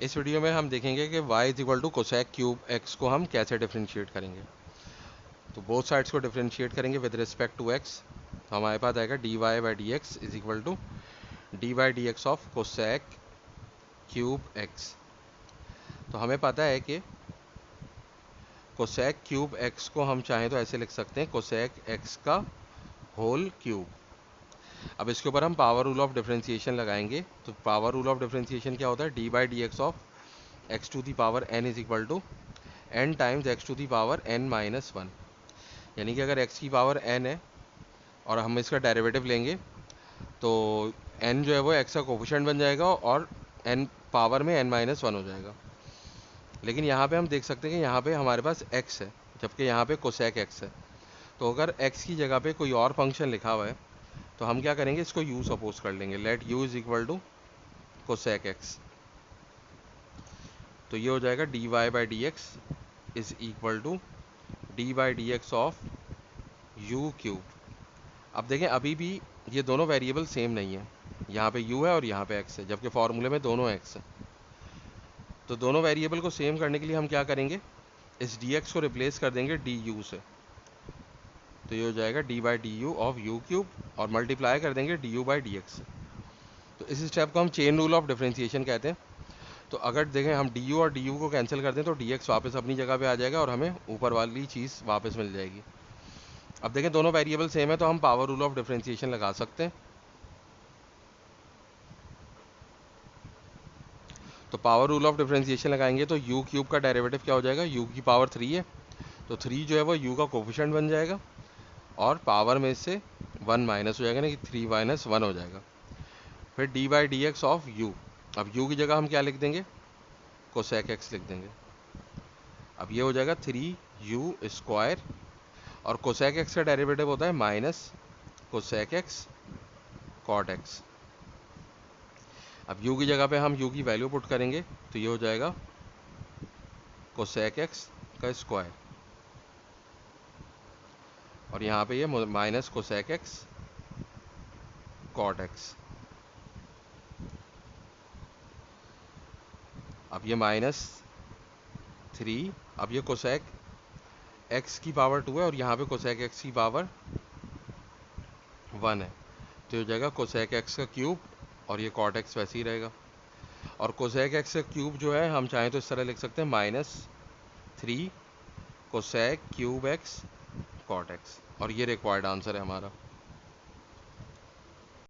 इस वीडियो में हम देखेंगे कि y is equal to cosec cube x को हम कैसे डिफ्रेंशिएट करेंगे। तो बोथ साइड्स को डिफ्रेंशिएट करेंगे विद रिस्पेक्ट टू x। तो हमारे पास आएगा dy by d x is equal to d by d x of cosec cube x। तो हमें पता है कि कोसेक क्यूब x को हम चाहें तो ऐसे लिख सकते हैं, कोसेक x का होल क्यूब। अब इसके ऊपर हम पावर रूल ऑफ डिफरेंशिएशन लगाएंगे। तो पावर रूल ऑफ डिफरेंशिएशन क्या होता है, d by d x of x to the power n is equal to n times x to the power n minus one. यानी कि अगर x की power n है और हम इसका डेरिवेटिव लेंगे तो n जो है वो x का कोफिशिएंट बन जाएगा और n पावर में n माइनस वन हो जाएगा। लेकिन यहाँ पे हम देख सकते हैं कि यहाँ पे हमारे पास x है जबकि यहाँ पे कोसेक x है। तो अगर x की जगह पे कोई और फंक्शन लिखा हुआ है तो हम क्या करेंगे, इसको u सपोज कर लेंगे। Let u is equal to cosec x। तो ये हो जाएगा d y by d x is equal to d by d x of u cube. अब देखें अभी भी ये दोनों वेरिएबल सेम नहीं है, यहाँ पे u है और यहाँ पे x है, जबकि फॉर्मूले में दोनों x है। तो दोनों वेरिएबल को सेम करने के लिए हम क्या करेंगे, इस dx को रिप्लेस कर देंगे du से। तो ये हो जाएगा D by D you of u cube और मल्टीप्लाई कर देंगे D you by d x से। तो इस स्टेप को हम चेन रूल ऑफ डिफरेंशिएशन कहते हैं। तो अगर देखें हम डी यू और डी यू को कैंसिल कर दें तो डी एक्स वापस अपनी जगह पे आ जाएगा और हमें ऊपर वाली चीज़ वापस मिल जाएगी। अब देखें दोनों वेरिएबल सेम है तो हम पावर रूल ऑफ डिफरेंशिएशन लगा सकते हैं। तो पावर रूल ऑफ डिफरेंशिएशन लगाएंगे तो यू क्यूब का डेरिवेटिव क्या हो जाएगा, यू की पावर 3 है तो 3 जो है वो यू का कोफिशिएंट बन जाएगा और पावर में से 1 माइनस हो जाएगा, ना कि 3 माइनस 1 हो जाएगा। फिर D by d x of you. अब यू की जगह हम क्या लिख देंगे, कोसेक एक्स लिख देंगे। अब ये हो जाएगा 3u स्क्वायर और कोसेक एक्स का डेरिवेटिव होता है minus cosec x cot x. अब u की जगह पे हम u की वैल्यू पुट करेंगे तो ये हो जाएगा कोसेक एक्स का स्क्वायर और यहाँ पे ये minus cosec x cot x. अब ये माइनस 3, अब ये कोसेक एक्स की पावर 2 है और यहाँ पे कोसेक एक्स की पावर 1 है। तो ये हो जाएगा कोसेक एक्स का क्यूब और ये कॉट एक्स वैसे ही रहेगा। और कोसेक एक्स का क्यूब जो है हम चाहें तो इस तरह लिख सकते हैं, -3 cosec cube x cot x. और ये रिक्वायर्ड आंसर है हमारा।